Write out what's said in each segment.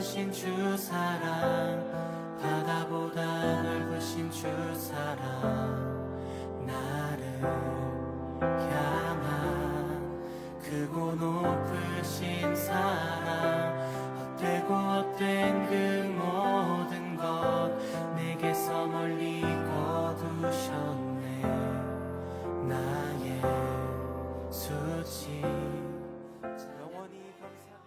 넓으신 주 사랑, 바다보다 넓으신 주 사랑, 나를 향한 크고 높으신 사랑, 헛되고 헛된 그 모든 것 내게서 멀리 거두셨네. 나의 수치 영원히 감사드리니.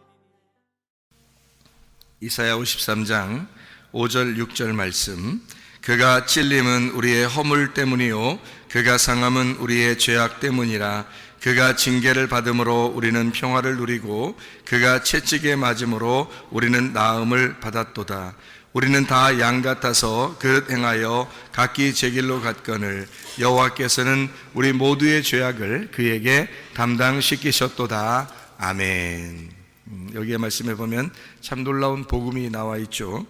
이사야 53장 5절 6절 말씀. 그가 찔림은 우리의 허물 때문이요 그가 상함은 우리의 죄악 때문이라. 그가 징계를 받음으로 우리는 평화를 누리고 그가 채찍에 맞음으로 우리는 나음을 받았도다. 우리는 다 양 같아서 그릇 행하여 각기 제 길로 갔거늘 여호와께서는 우리 모두의 죄악을 그에게 담당시키셨도다. 아멘. 여기에 말씀해 보면 참 놀라운 복음이 나와 있죠.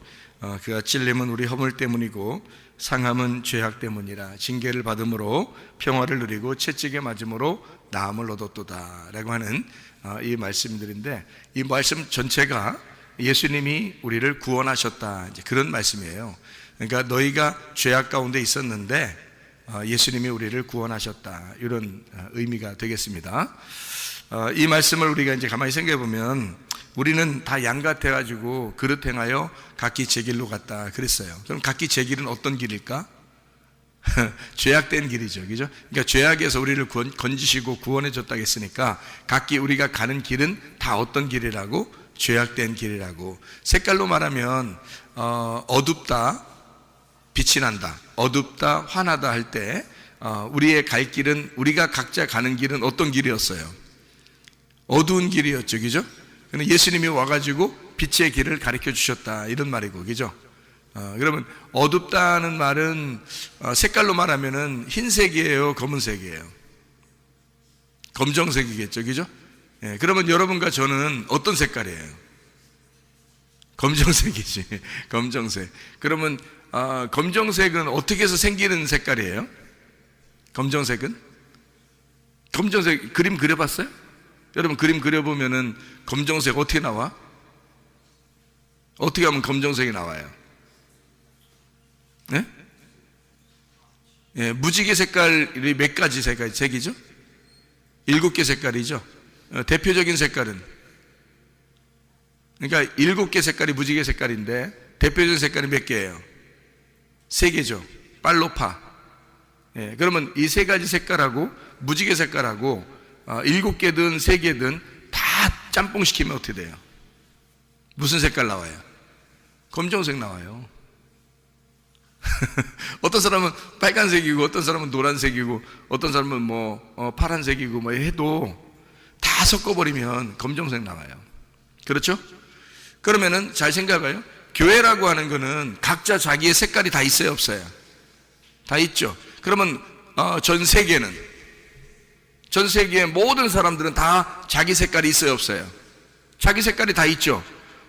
그가 찔림은 우리 허물 때문이고 상함은 죄악 때문이라. 징계를 받음으로 평화를 누리고 채찍에 맞음으로 나음을 얻었도다 라고 하는 이 말씀들인데, 이 말씀 전체가 예수님이 우리를 구원하셨다, 이제 그런 말씀이에요. 그러니까 너희가 죄악 가운데 있었는데 예수님이 우리를 구원하셨다, 이런 의미가 되겠습니다. 이 말씀을 우리가 이제 가만히 생각해 보면 우리는 다 양 같아가지고 그릇 행하여 각기 제 길로 갔다 그랬어요. 그럼 각기 제 길은 어떤 길일까? 죄악된 길이죠, 그죠? 그러니까 죄악에서 우리를 건지시고 구원해줬다고 했으니까 각기 우리가 가는 길은 다 어떤 길이라고? 죄악된 길이라고. 색깔로 말하면 어둡다, 빛이 난다, 어둡다, 환하다 할 때 우리의 갈 길은, 우리가 각자 가는 길은 어떤 길이었어요? 어두운 길이었죠, 그죠? 근데 예수님이 와가지고 빛의 길을 가르쳐 주셨다, 이런 말이고, 그죠? 그러면 어둡다는 말은 색깔로 말하면은 흰색이에요, 검은색이에요? 검정색이겠죠, 그죠? 예, 그러면 여러분과 저는 어떤 색깔이에요? 검정색이지. 검정색. 그러면 검정색은 어떻게 해서 생기는 색깔이에요? 검정색은? 검정색 그림 그려봤어요? 여러분 그림 그려보면은 검정색 어떻게 나와? 어떻게 하면 검정색이 나와요? 네? 예, 무지개 색깔이 몇 가지 색이죠? 7개 색깔이죠. 대표적인 색깔은, 그러니까 7개 색깔이 무지개 색깔인데 대표적인 색깔이 몇 개예요? 3개죠. 빨로파. 예, 그러면 이 3가지 색깔하고 무지개 색깔하고 7개든 3개든 다 짬뽕시키면 어떻게 돼요? 무슨 색깔 나와요? 검정색 나와요. 어떤 사람은 빨간색이고 어떤 사람은 노란색이고 어떤 사람은 뭐 파란색이고 뭐 해도 다 섞어버리면 검정색 나와요. 그렇죠? 그러면은 잘 생각해요. 교회라고 하는 거는 각자 자기의 색깔이 다 있어요, 없어요? 다 있죠. 그러면 전 세계의 모든 사람들은 다 자기 색깔이 있어요, 없어요? 자기 색깔이 다 있죠.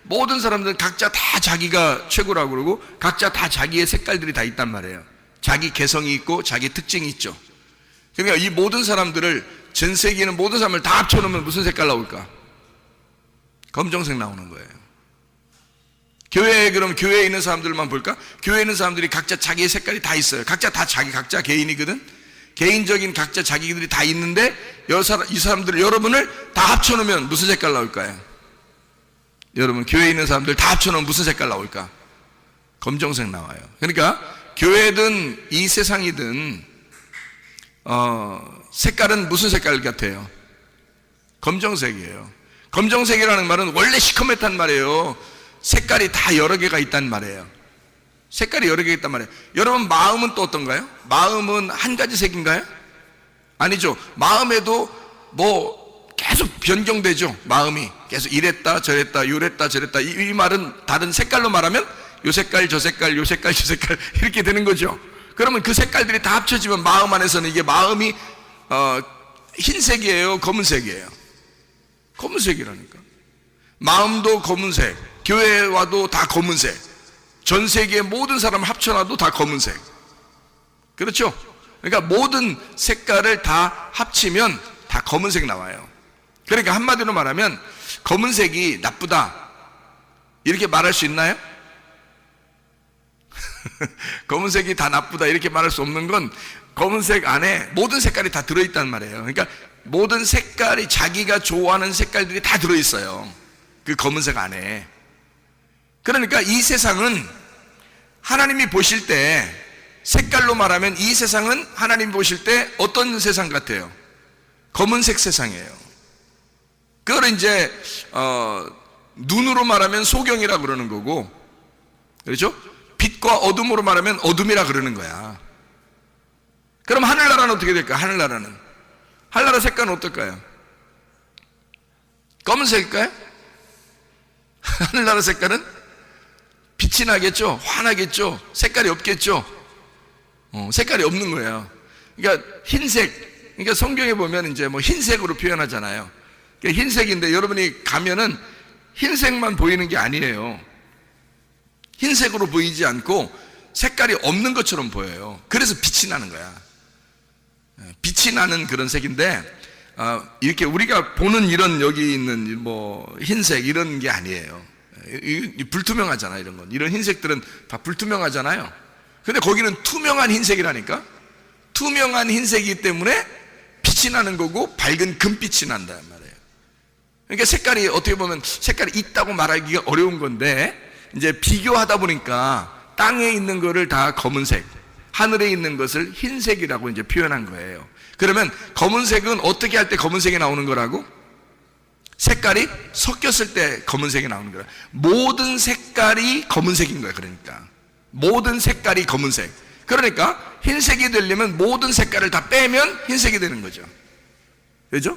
모든 사람들은 각자 다 자기가 최고라고 그러고 각자 다 자기의 색깔들이 다 있단 말이에요. 자기 개성이 있고 자기 특징이 있죠. 그러니까 이 모든 사람들을, 전 세계에 있는 모든 사람을 다 합쳐놓으면 무슨 색깔 나올까? 검정색 나오는 거예요. 그럼 교회에 있는 사람들만 볼까? 교회에 있는 사람들이 각자 자기의 색깔이 다 있어요. 각자 다 각자 개인이거든. 개인적인 각자 자기들이 다 있는데 이 사람들, 여러분을 다 합쳐놓으면 무슨 색깔 나올까요? 여러분 교회에 있는 사람들 다 합쳐놓으면 무슨 색깔 나올까? 검정색 나와요. 그러니까 교회든 이 세상이든 색깔은 무슨 색깔 같아요? 검정색이에요. 검정색이라는 말은 원래 시커멓단 말이에요. 색깔이 다 여러 개가 있단 말이에요. 색깔이 여러 개가 있단 말이에요. 여러분 마음은 또 어떤가요? 마음은 한 가지 색인가요? 아니죠. 마음에도 뭐 계속 변경되죠. 마음이 계속 이랬다 저랬다 요랬다 저랬다. 이 말은 다른 색깔로 말하면 요 색깔 저 색깔 요 색깔 저 색깔 이렇게 되는 거죠. 그러면 그 색깔들이 다 합쳐지면 마음 안에서는 이게 마음이 흰색이에요, 검은색이에요? 검은색이라니까. 마음도 검은색, 교회와도 다 검은색, 전 세계의 모든 사람을 합쳐놔도 다 검은색. 그렇죠? 그러니까 모든 색깔을 다 합치면 다 검은색 나와요. 그러니까 한마디로 말하면 검은색이 나쁘다, 이렇게 말할 수 있나요? 검은색이 다 나쁘다 이렇게 말할 수 없는 건 검은색 안에 모든 색깔이 다 들어있단 말이에요. 그러니까 모든 색깔이 자기가 좋아하는 색깔들이 다 들어있어요. 그 검은색 안에. 그러니까 이 세상은 하나님이 보실 때 색깔로 말하면 이 세상은 하나님이 보실 때 어떤 세상 같아요? 검은색 세상이에요. 그걸 이제 눈으로 말하면 소경이라 그러는 거고, 그렇죠? 빛과 어둠으로 말하면 어둠이라 그러는 거야. 그럼 하늘나라는 어떻게 될까요? 하늘나라 색깔은 어떨까요? 검은색일까요? 하늘나라 색깔은 빛이 나겠죠? 환하겠죠? 색깔이 없겠죠? 색깔이 없는 거예요. 그러니까 흰색, 그러니까 성경에 보면 이제 뭐 흰색으로 표현하잖아요. 그러니까 흰색인데 여러분이 가면은 흰색만 보이는 게 아니에요. 흰색으로 보이지 않고 색깔이 없는 것처럼 보여요. 그래서 빛이 나는 거야. 빛이 나는 그런 색인데, 이렇게 우리가 보는 이런 여기 있는 뭐 흰색 이런 게 아니에요. 불투명하잖아, 이런 건. 이런 흰색들은 다 불투명하잖아요. 근데 거기는 투명한 흰색이라니까? 투명한 흰색이기 때문에 빛이 나는 거고 밝은 금빛이 난단 말이에요. 그러니까 색깔이 어떻게 보면 색깔이 있다고 말하기가 어려운 건데, 이제 비교하다 보니까 땅에 있는 거를 다 검은색, 하늘에 있는 것을 흰색이라고 이제 표현한 거예요. 그러면 검은색은 어떻게 할 때 검은색이 나오는 거라고? 색깔이 섞였을 때 검은색이 나오는 거야. 모든 색깔이 검은색인 거야. 그러니까 모든 색깔이 검은색. 그러니까 흰색이 되려면 모든 색깔을 다 빼면 흰색이 되는 거죠. 그죠?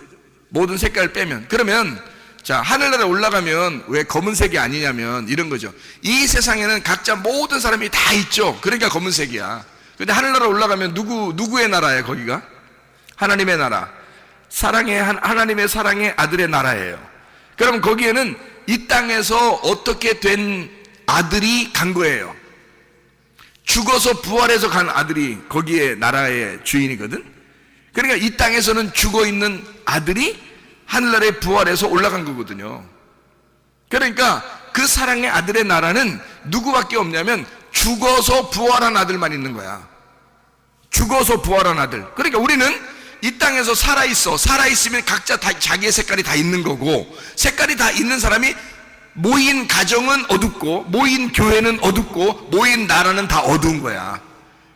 모든 색깔을 빼면. 그러면 자, 하늘나라에 올라가면 왜 검은색이 아니냐면 이런 거죠. 이 세상에는 각자 모든 사람이 다 있죠. 그러니까 검은색이야. 근데 하늘나라 올라가면 누구의 나라예요? 거기가 하나님의 나라, 하나님의 사랑의 아들의 나라예요. 그럼 거기에는 이 땅에서 어떻게 된 아들이 간 거예요. 죽어서 부활해서 간 아들이 거기에 나라의 주인이거든. 그러니까 이 땅에서는 죽어 있는 아들이 하늘나라에 부활해서 올라간 거거든요. 그러니까 그 사랑의 아들의 나라는 누구밖에 없냐면 죽어서 부활한 아들만 있는 거야. 죽어서 부활한 아들. 그러니까 우리는 이 땅에서 살아있으면 각자 다 자기의 색깔이 다 있는 거고, 색깔이 다 있는 사람이 모인 가정은 어둡고, 모인 교회는 어둡고, 모인 나라는 다 어두운 거야.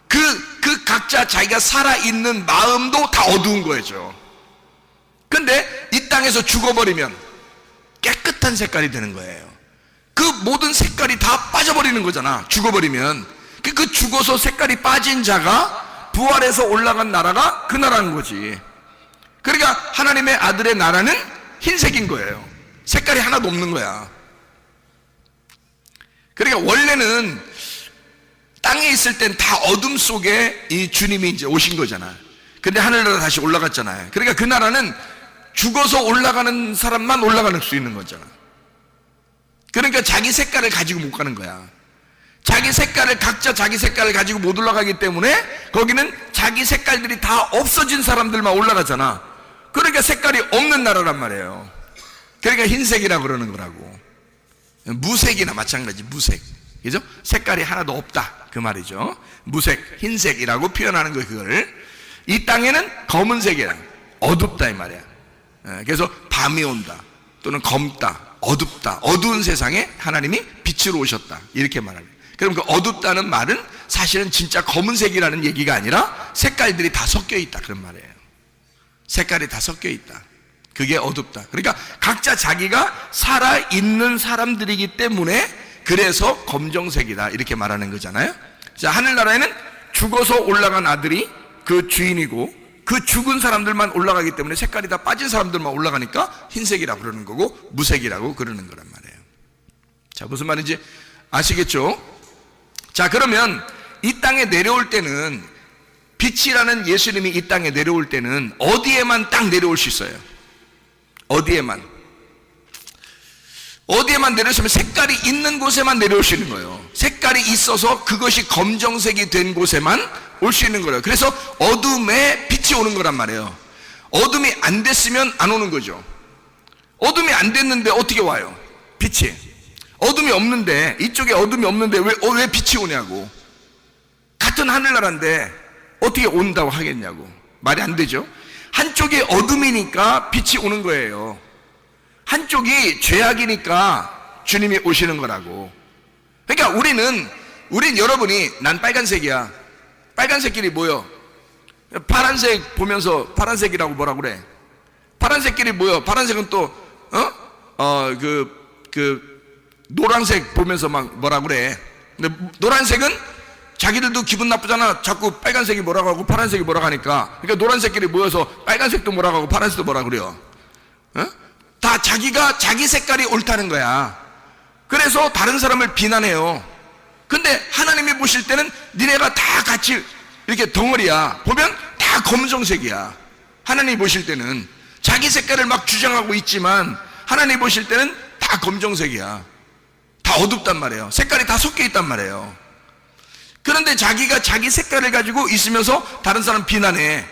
그 각자 자기가 살아있는 마음도 다 어두운 거죠. 근데 이 땅에서 죽어버리면 깨끗한 색깔이 되는 거예요. 그 모든 색깔이 다 빠져버리는 거잖아. 죽어버리면. 그 죽어서 색깔이 빠진 자가 부활해서 올라간 나라가 그 나라인 거지. 그러니까 하나님의 아들의 나라는 흰색인 거예요. 색깔이 하나도 없는 거야. 그러니까 원래는 땅에 있을 땐 다 어둠 속에 이 주님이 이제 오신 거잖아. 근데 하늘나라 다시 올라갔잖아요. 그러니까 그 나라는 죽어서 올라가는 사람만 올라갈 수 있는 거잖아. 그러니까 자기 색깔을 가지고 못 가는 거야. 각자 자기 색깔을 가지고 못 올라가기 때문에 거기는 자기 색깔들이 다 없어진 사람들만 올라가잖아. 그러니까 색깔이 없는 나라란 말이에요. 그러니까 흰색이라고 그러는 거라고. 무색이나 마찬가지, 무색. 그죠? 색깔이 하나도 없다. 그 말이죠. 무색, 흰색이라고 표현하는 거예요, 그걸. 이 땅에는 검은색이야. 어둡다, 이 말이야. 그래서 밤이 온다. 또는 검다, 어둡다. 어두운 세상에 하나님이 빛으로 오셨다. 이렇게 말하는 거예요. 그럼 그 어둡다는 말은 사실은 진짜 검은색이라는 얘기가 아니라 색깔들이 다 섞여 있다. 그런 말이에요. 색깔이 다 섞여 있다. 그게 어둡다. 그러니까 각자 자기가 살아있는 사람들이기 때문에 그래서 검정색이다. 이렇게 말하는 거잖아요. 자, 하늘나라에는 죽어서 올라간 아들이 그 주인이고 그 죽은 사람들만 올라가기 때문에 색깔이 다 빠진 사람들만 올라가니까 흰색이라고 그러는 거고 무색이라고 그러는 거란 말이에요. 자, 무슨 말인지 아시겠죠? 자, 그러면 이 땅에 내려올 때는 빛이라는 예수님이 이 땅에 내려올 때는 어디에만 딱 내려올 수 있어요? 어디에만 내려오시면 색깔이 있는 곳에만 내려올 수 있는 거예요. 색깔이 있어서 그것이 검정색이 된 곳에만 올 수 있는 거예요. 그래서 어둠에 빛이 오는 거란 말이에요. 어둠이 안 됐으면 안 오는 거죠. 어둠이 안 됐는데 어떻게 와요? 빛이. 어둠이 없는데, 이쪽에 어둠이 없는데 왜 빛이 오냐고. 같은 하늘나라인데 어떻게 온다고 하겠냐고. 말이 안 되죠. 한쪽이 어둠이니까 빛이 오는 거예요. 한쪽이 죄악이니까 주님이 오시는 거라고. 그러니까 우린 여러분이 난 빨간색이야. 빨간색끼리 모여. 파란색 보면서 파란색이라고 뭐라 그래? 파란색끼리 모여. 파란색은 또 노란색 보면서 막 뭐라 그래? 근데 노란색은 자기들도 기분 나쁘잖아. 자꾸 빨간색이 뭐라고 하고 파란색이 뭐라고 하니까. 그러니까 노란색끼리 모여서 빨간색도 뭐라고 하고 파란색도 뭐라고 그래요. 다 자기가 자기 색깔이 옳다는 거야. 그래서 다른 사람을 비난해요. 근데 하나님이 보실 때는 니네가 다 같이 이렇게 덩어리야. 보면 다 검정색이야. 하나님이 보실 때는 자기 색깔을 막 주장하고 있지만 하나님이 보실 때는 다 검정색이야. 다 어둡단 말이에요. 색깔이 다 섞여 있단 말이에요. 그런데 자기가 자기 색깔을 가지고 있으면서 다른 사람 비난해.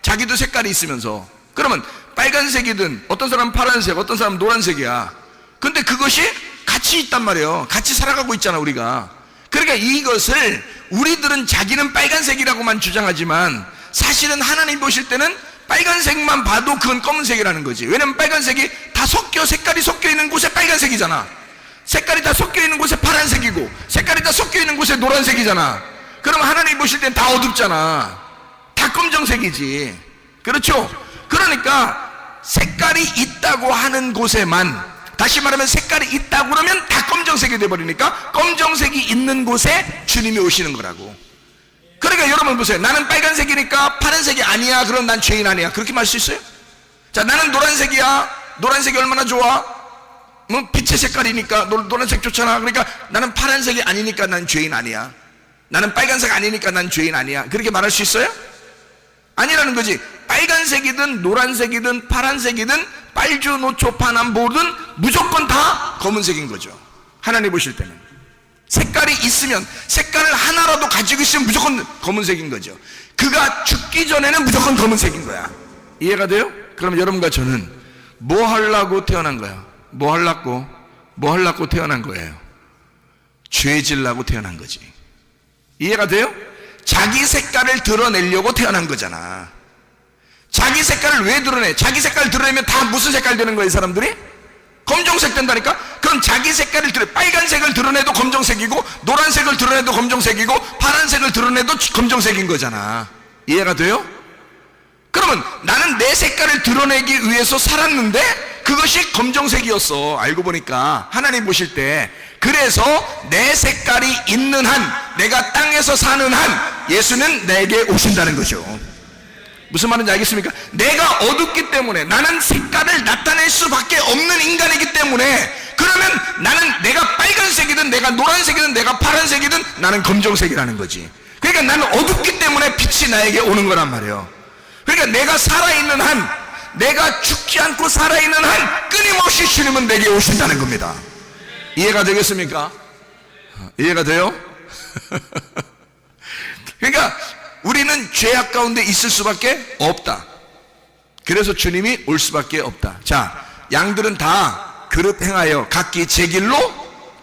자기도 색깔이 있으면서. 그러면 빨간색이든 어떤 사람은 파란색, 어떤 사람은 노란색이야. 근데 그것이 같이 있단 말이에요. 같이 살아가고 있잖아, 우리가. 그러니까 이것을 우리들은 자기는 빨간색이라고만 주장하지만 사실은 하나님 보실 때는 빨간색만 봐도 그건 검은색이라는 거지. 왜냐면 빨간색이 다 색깔이 섞여 있는 곳에 빨간색이잖아. 색깔이 다 섞여 있는 곳에 파란색이고 색깔이 다 섞여 있는 곳에 노란색이잖아. 그럼 하나님 보실 땐 다 어둡잖아. 다 검정색이지. 그렇죠? 그러니까 색깔이 있다고 하는 곳에만, 다시 말하면 색깔이 있다고 그러면 다 검정색이 돼버리니까 검정색이 있는 곳에 주님이 오시는 거라고. 그러니까 여러분 보세요. 나는 빨간색이니까 파란색이 아니야. 그럼 난 죄인 아니야. 그렇게 말할 수 있어요? 자, 나는 노란색이야. 노란색이 얼마나 좋아? 뭐 빛의 색깔이니까 노란색 좋잖아. 그러니까 나는 파란색이 아니니까 난 죄인 아니야. 나는 빨간색 아니니까 난 죄인 아니야. 그렇게 말할 수 있어요? 아니라는 거지. 빨간색이든 노란색이든 파란색이든 빨주 노초 파남 보든 무조건 다 검은색인 거죠. 하나님 보실 때는 색깔이 있으면, 색깔을 하나라도 가지고 있으면 무조건 검은색인 거죠. 그가 죽기 전에는 무조건 검은색인 거야. 이해가 돼요? 그럼 여러분과 저는 뭐 하려고 태어난 거야? 뭐 하려고 태어난 거예요? 죄 지으려고 태어난 거지. 이해가 돼요? 자기 색깔을 드러내려고 태어난 거잖아. 자기 색깔을 왜 드러내? 자기 색깔을 드러내면 다 무슨 색깔 되는 거예요, 이 사람들이? 검정색 된다니까? 그럼 자기 색깔을 빨간색을 드러내도 검정색이고 노란색을 드러내도 검정색이고 파란색을 드러내도 검정색인 거잖아. 이해가 돼요? 그러면 나는 내 색깔을 드러내기 위해서 살았는데 그것이 검정색이었어. 알고 보니까 하나님 보실 때. 그래서 내 색깔이 있는 한, 내가 땅에서 사는 한 예수는 내게 오신다는 거죠. 무슨 말인지 알겠습니까? 내가 어둡기 때문에, 나는 색깔을 나타낼 수밖에 없는 인간이기 때문에, 그러면 나는 내가 빨간색이든 내가 노란색이든 내가 파란색이든 나는 검정색이라는 거지. 그러니까 나는 어둡기 때문에 빛이 나에게 오는 거란 말이에요. 그러니까 내가 살아있는 한, 내가 죽지 않고 살아있는 한 끊임없이 주님은 내게 오신다는 겁니다. 이해가 되겠습니까? 이해가 돼요? 그러니까 우리는 죄악 가운데 있을 수밖에 없다. 그래서 주님이 올 수밖에 없다. 자, 양들은 다 그릇 행하여 각기 제 길로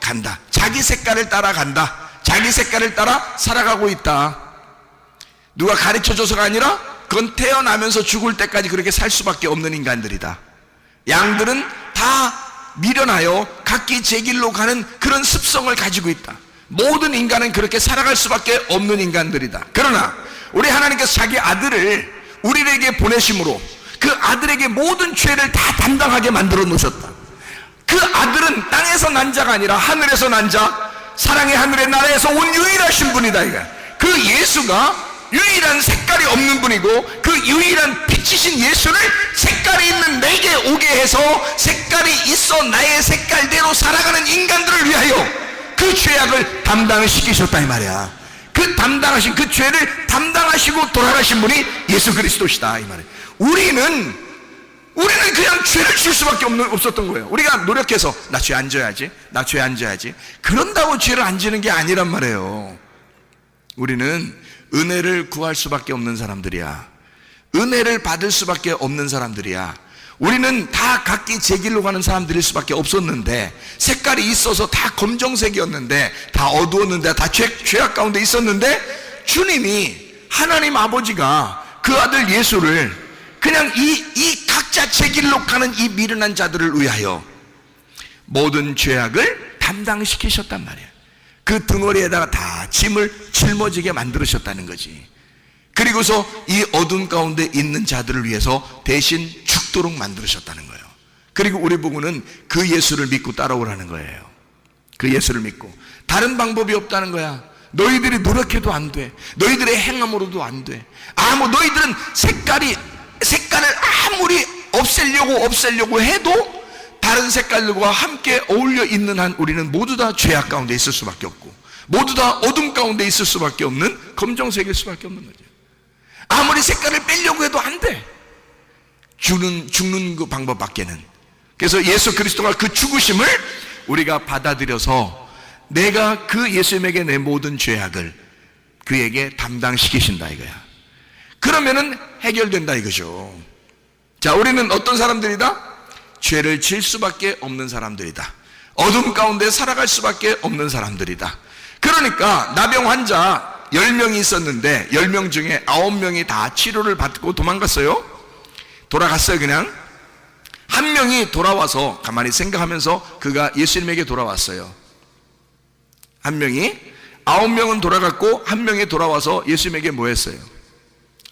간다. 자기 색깔을 따라 간다. 자기 색깔을 따라 살아가고 있다. 누가 가르쳐줘서가 아니라 그건 태어나면서 죽을 때까지 그렇게 살 수밖에 없는 인간들이다. 양들은 다 미련하여 각기 제 길로 가는 그런 습성을 가지고 있다. 모든 인간은 그렇게 살아갈 수밖에 없는 인간들이다. 그러나 우리 하나님께서 자기 아들을 우리에게 보내심으로 그 아들에게 모든 죄를 다 담당하게 만들어 놓으셨다. 그 아들은 땅에서 난 자가 아니라 하늘에서 난 자, 사랑의 하늘의 나라에서 온 유일하신 분이다. 이거. 그 예수가 유일한 색깔이 없는 분이고 그 유일한 빛이신 예수를 색깔이 있는 내게 오게 해서 색깔이 있어 나의 색깔대로 살아가는 인간들을 위하여 그 죄악을 담당을 시키셨다 이 말이야. 그 담당하신 그 죄를 담당하시고 돌아가신 분이 예수 그리스도시다 이 말이야. 우리는 그냥 죄를 지을 수밖에 없었던 거예요. 우리가 노력해서 나 죄 안 져야지, 나 죄 안 져야지, 그런다고 죄를 안 지는 게 아니란 말이에요. 우리는 은혜를 구할 수밖에 없는 사람들이야. 은혜를 받을 수밖에 없는 사람들이야. 우리는 다 각기 제 길로 가는 사람들일 수밖에 없었는데, 색깔이 있어서 다 검정색이었는데, 다 어두웠는데, 다 죄악 가운데 있었는데, 주님이, 하나님 아버지가 그 아들 예수를 그냥 이 각자 제 길로 가는 이 미련한 자들을 위하여 모든 죄악을 담당시키셨단 말이에요. 그 덩어리에다가 다 짐을 짊어지게 만들으셨다는 거지. 그리고서 이 어둠 가운데 있는 자들을 위해서 대신 죽도록 만들으셨다는 거예요. 그리고 우리 보고는 그 예수를 믿고 따라오라는 거예요. 그 예수를 믿고. 다른 방법이 없다는 거야. 너희들이 노력해도 안 돼. 너희들의 행함으로도 안 돼. 너희들은 색깔을 아무리 없애려고 해도 다른 색깔들과 함께 어울려 있는 한 우리는 모두 다 죄악 가운데 있을 수밖에 없고, 모두 다 어둠 가운데 있을 수밖에 없는 검정색일 수밖에 없는 거죠. 아무리 색깔을 빼려고 해도 안 돼. 죽는 그 방법밖에는. 그래서 예수 그리스도가 그 죽으심을 우리가 받아들여서 내가 그 예수님에게 내 모든 죄악을 그에게 담당시키신다 이거야. 그러면은 해결된다 이거죠. 자, 우리는 어떤 사람들이다? 죄를 질 수밖에 없는 사람들이다. 어둠 가운데 살아갈 수밖에 없는 사람들이다. 그러니까 나병 환자 10명이 있었는데 10명 중에 9명이 다 치료를 받고 도망갔어요. 돌아갔어요. 그냥 한 명이 돌아와서 가만히 생각하면서 그가 예수님에게 돌아왔어요. 한 명이, 9명은 돌아갔고 한 명이 돌아와서 예수님에게 뭐 했어요?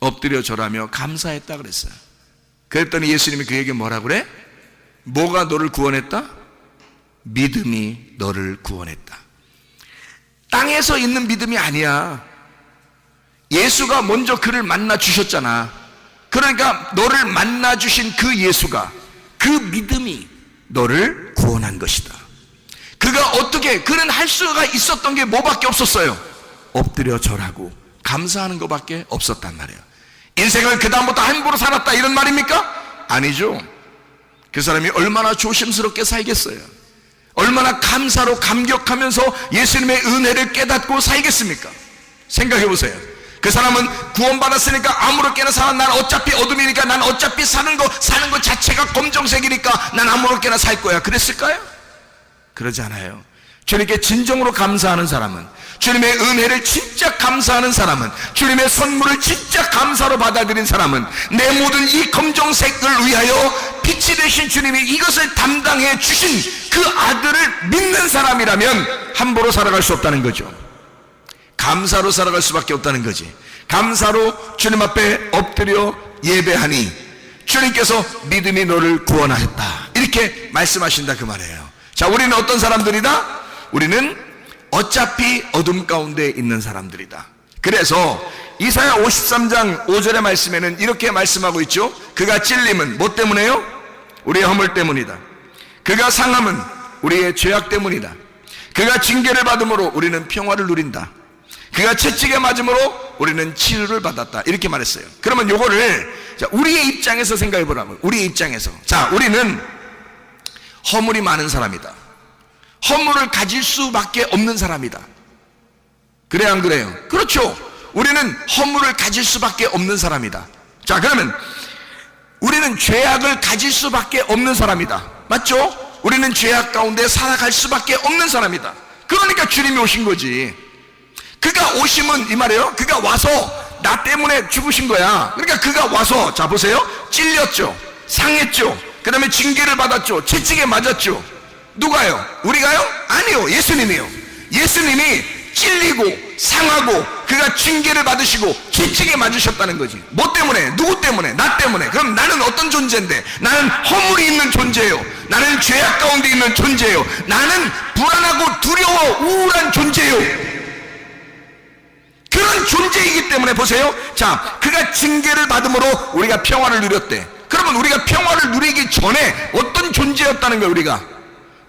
엎드려 절하며 감사했다 그랬어요. 그랬더니 예수님이 그에게 뭐라 그래? 뭐가 너를 구원했다? 믿음이 너를 구원했다. 땅에서 있는 믿음이 아니야. 예수가 먼저 그를 만나 주셨잖아. 그러니까 너를 만나 주신 그 예수가, 그 믿음이 너를 구원한 것이다. 그가 어떻게, 그는 할 수가 있었던 게 뭐밖에 없었어요? 엎드려 절하고 감사하는 것밖에 없었단 말이에요. 인생을 그 다음부터 함부로 살았다 이런 말입니까? 아니죠. 그 사람이 얼마나 조심스럽게 살겠어요? 얼마나 감사로 감격하면서 예수님의 은혜를 깨닫고 살겠습니까? 생각해 보세요. 그 사람은 구원받았으니까 아무렇게나 살아. 난 어차피 어둠이니까, 난 어차피 사는 거 자체가 검정색이니까 난 아무렇게나 살 거야. 그랬을까요? 그러지 않아요. 주님께 진정으로 감사하는 사람은, 주님의 은혜를 진짜 감사하는 사람은, 주님의 선물을 진짜 감사로 받아들인 사람은 내 모든 이 검정색을 위하여 빛이 되신 주님이 이것을 담당해 주신 그 아들을 믿는 사람이라면 함부로 살아갈 수 없다는 거죠. 감사로 살아갈 수밖에 없다는 거지. 감사로 주님 앞에 엎드려 예배하니 주님께서 믿음이 너를 구원하였다 이렇게 말씀하신다 그 말이에요. 자, 우리는 어떤 사람들이다? 우리는 어차피 어둠 가운데 있는 사람들이다. 그래서 이사야 53장 5절의 말씀에는 이렇게 말씀하고 있죠. 그가 찔림은 뭐 때문에요? 우리의 허물 때문이다. 그가 상함은 우리의 죄악 때문이다. 그가 징계를 받음으로 우리는 평화를 누린다. 그가 채찍에 맞음으로 우리는 치료를 받았다 이렇게 말했어요. 그러면 요거를 우리의 입장에서 생각해 보라면, 우리의 입장에서, 자, 우리는 허물이 많은 사람이다. 허물을 가질 수밖에 없는 사람이다. 그래요, 안 그래요? 그렇죠. 우리는 허물을 가질 수밖에 없는 사람이다. 자, 그러면 우리는 죄악을 가질 수밖에 없는 사람이다. 맞죠? 우리는 죄악 가운데 살아갈 수밖에 없는 사람이다. 그러니까 주님이 오신 거지. 그가 오심은 이 말이에요. 그가 와서 나 때문에 죽으신 거야. 그러니까 그가 와서, 자 보세요, 찔렸죠, 상했죠, 그 다음에 징계를 받았죠, 채찍에 맞았죠. 누가요? 우리가요? 아니요, 예수님이요. 예수님이 찔리고 상하고 그가 징계를 받으시고 채찍에 맞으셨다는 거지. 뭐 때문에? 누구 때문에? 나 때문에. 그럼 나는 어떤 존재인데? 나는 허물이 있는 존재예요. 나는 죄악 가운데 있는 존재예요. 나는 불안하고 두려워 우울한 존재예요. 그런 존재이기 때문에 보세요. 자, 그가 징계를 받음으로 우리가 평화를 누렸대. 그러면 우리가 평화를 누리기 전에 어떤 존재였다는 거예요? 우리가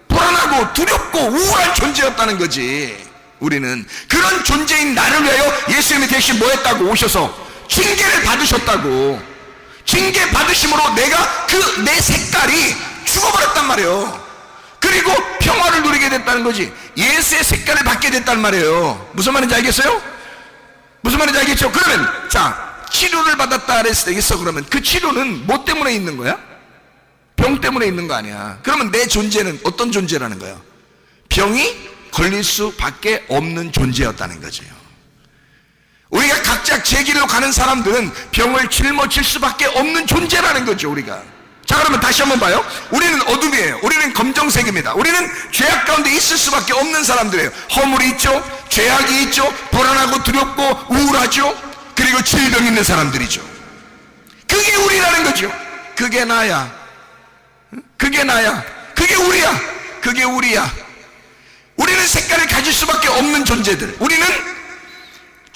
불안하고 두렵고 우울한 존재였다는 거지. 우리는 그런 존재인 나를 위하여 예수님이 대신 뭐 했다고? 오셔서 징계를 받으셨다고. 징계 받으심으로 내가 그 내 색깔이 죽어버렸단 말이에요. 그리고 평화를 누리게 됐다는 거지. 예수의 색깔을 받게 됐단 말이에요. 무슨 말인지 알겠어요? 무슨 말인지 알겠죠? 그러면 자, 치료를 받았다 그랬을 때 있어. 그러면 그 치료는 뭐 때문에 있는 거야? 병 때문에 있는 거 아니야. 그러면 내 존재는 어떤 존재라는 거야? 병이 걸릴 수밖에 없는 존재였다는 거죠. 우리가 각자 제 길로 가는 사람들은 병을 짊어질 수밖에 없는 존재라는 거죠. 우리가. 자, 그러면 다시 한번 봐요. 우리는 어둠이에요. 우리는 검정색입니다. 우리는 죄악 가운데 있을 수밖에 없는 사람들이에요. 허물이 있죠, 죄악이 있죠, 불안하고 두렵고 우울하죠, 그리고 질병 있는 사람들이죠. 그게 우리라는 거죠. 그게 나야, 그게 나야, 그게 우리야, 그게 우리야. 우리는 색깔을 가질 수밖에 없는 존재들. 우리는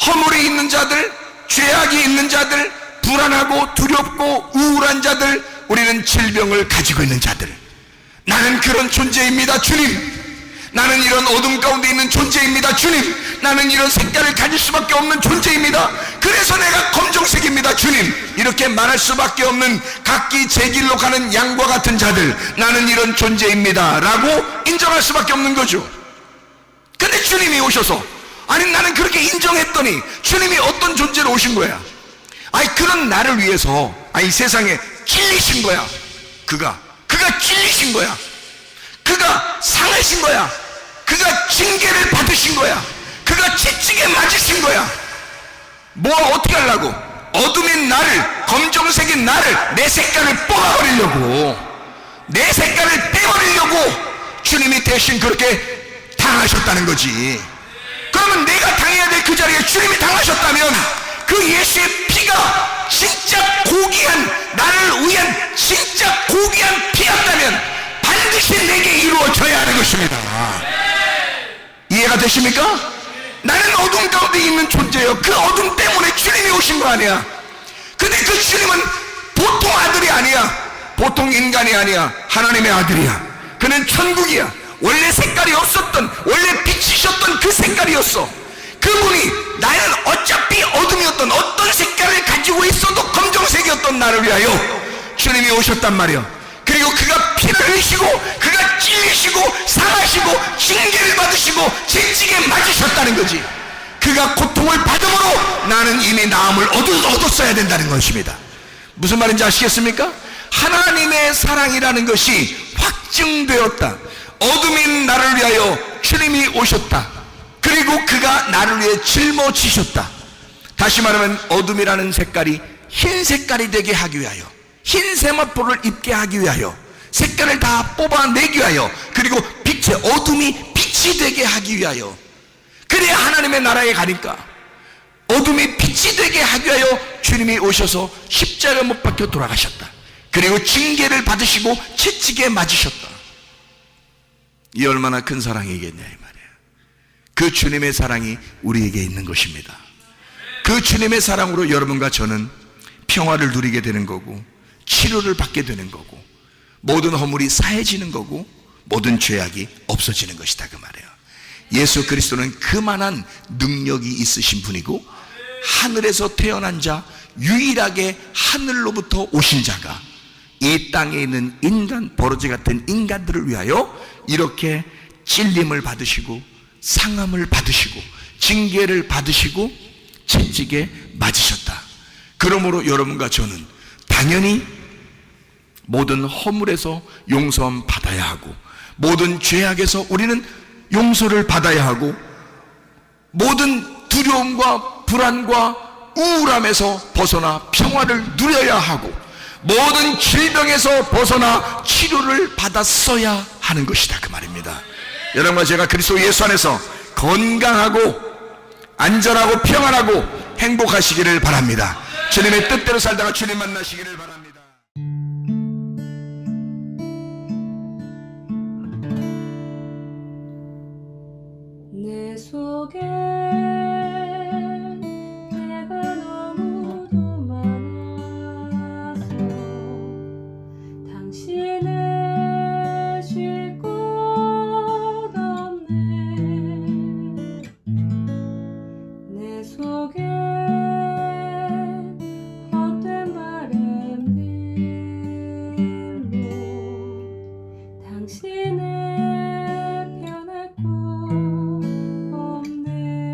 허물이 있는 자들, 죄악이 있는 자들, 불안하고 두렵고 우울한 자들, 우리는 질병을 가지고 있는 자들. 나는 그런 존재입니다, 주님. 나는 이런 어둠 가운데 있는 존재입니다, 주님. 나는 이런 색깔을 가질 수밖에 없는 존재입니다. 그래서 내가 검정색입니다, 주님. 이렇게 말할 수밖에 없는 각기 제 길로 가는 양과 같은 자들, 나는 이런 존재입니다 라고 인정할 수밖에 없는 거죠. 근데 주님이 오셔서, 아니 나는 그렇게 인정했더니 주님이 어떤 존재로 오신 거야? 아니 그런 나를 위해서, 아니 세상에 찔리신 거야. 그가 찔리신 거야. 그가 상하신 거야. 그가 징계를 받으신 거야. 그가 채찍에 맞으신 거야. 뭐 어떻게 하려고? 어둠인 나를, 검정색인 나를, 내 색깔을 뽑아버리려고, 내 색깔을 빼버리려고 주님이 대신 그렇게 당하셨다는 거지. 그러면 내가 당해야 될 그 자리에 주님이 당하셨다면, 그 예수의 피가 진짜 고귀한, 나를 위한 진짜 고귀한 피였다면 반드시 내게 이루어져야 하는 것입니다. 이해가 되십니까? 나는 어둠 가운데 있는 존재예요. 그 어둠 때문에 주님이 오신 거 아니야. 근데 그 주님은 보통 아들이 아니야. 보통 인간이 아니야. 하나님의 아들이야. 그는 천국이야. 원래 색깔이 없었던, 원래 빛이셨던 그 색깔이었어. 그분이, 나는 어차피 어둠이었던, 어떤 색깔을 가지고 있어도 검정색이었던 나를 위하여 주님이 오셨단 말이야. 그리고 그가 피를 흘리시고, 그가 찔리시고, 상하시고, 징계를 받으시고, 채찍에 맞으셨다는 거지. 그가 고통을 받음으로 나는 이미 나음을 얻었어야 된다는 것입니다. 무슨 말인지 아시겠습니까? 하나님의 사랑이라는 것이 확증되었다. 어둠인 나를 위하여 주님이 오셨다. 그리고 그가 나를 위해 짊어지셨다. 다시 말하면 어둠이라는 색깔이 흰 색깔이 되게 하기 위하여, 흰 세마포를 입게 하기 위하여, 색깔을 다 뽑아내기 위하여, 그리고 빛의 어둠이 빛이 되게 하기 위하여, 그래야 하나님의 나라에 가니까 어둠이 빛이 되게 하기 위하여 주님이 오셔서 십자가 못 박혀 돌아가셨다. 그리고 징계를 받으시고 채찍에 맞으셨다. 이 얼마나 큰 사랑이겠냐 이 말이에요. 그 주님의 사랑이 우리에게 있는 것입니다. 그 주님의 사랑으로 여러분과 저는 평화를 누리게 되는 거고, 치료를 받게 되는 거고, 모든 허물이 사해지는 거고, 모든 죄악이 없어지는 것이다 그 말이에요. 예수 그리스도는 그만한 능력이 있으신 분이고, 하늘에서 태어난 자, 유일하게 하늘로부터 오신 자가 이 땅에 있는 인간, 버러지 같은 인간들을 위하여 이렇게 찔림을 받으시고, 상함을 받으시고, 징계를 받으시고, 채찍에 맞으셨다. 그러므로 여러분과 저는 당연히 모든 허물에서 용서함 받아야 하고, 모든 죄악에서 우리는 용서를 받아야 하고, 모든 두려움과 불안과 우울함에서 벗어나 평화를 누려야 하고, 모든 질병에서 벗어나 치료를 받았어야 하는 것이다 그 말입니다. 여러분과 제가 그리스도 예수 안에서 건강하고 안전하고 평안하고 행복하시기를 바랍니다. 주님의 뜻대로 살다가 주님 만나시기를 바랍니다. 내 속에 내가 너무도 많아서 당신을 쉴 곳 없네. 내 속에 헛된 바램들로 당신을 변할 곳 없네.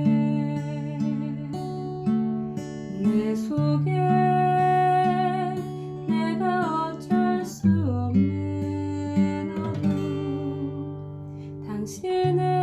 당신의